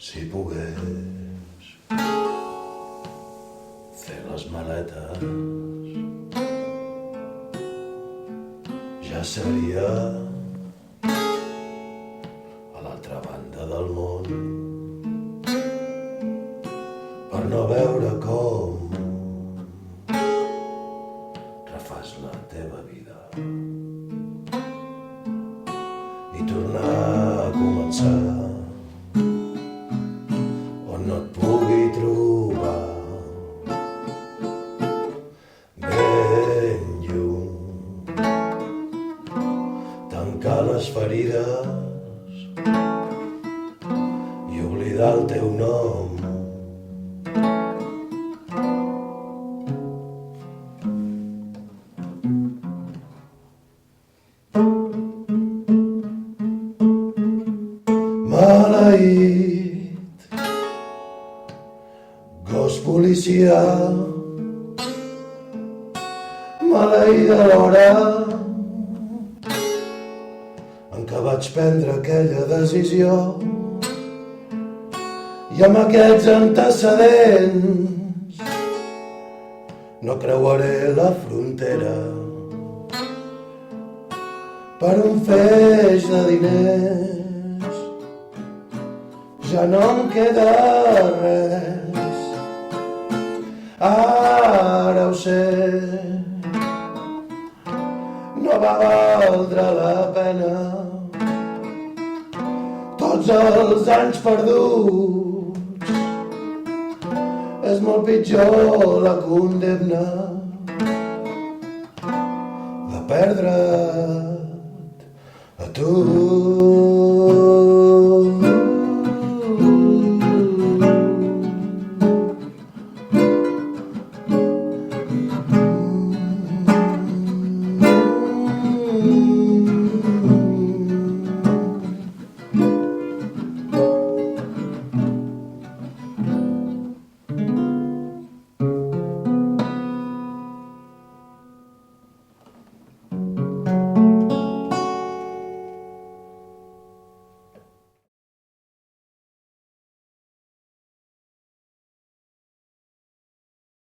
Si pogués fer les maletes, ja seria a l'altra banda del món per no veure com refàs la teva vida i tornar a començar on no et pugui trobar ben lluny, tancar les ferides i oblidar el teu nom. Maleït gos policial, maleïda l'hora en què vaig prendre aquella decisió i amb aquests antecedents no creuaré la frontera per un feix de diners. Ja no em queda res, ara ho sé, no va valdre la pena tots els anys perduts. És molt pitjor la condemna de perdre't a tu.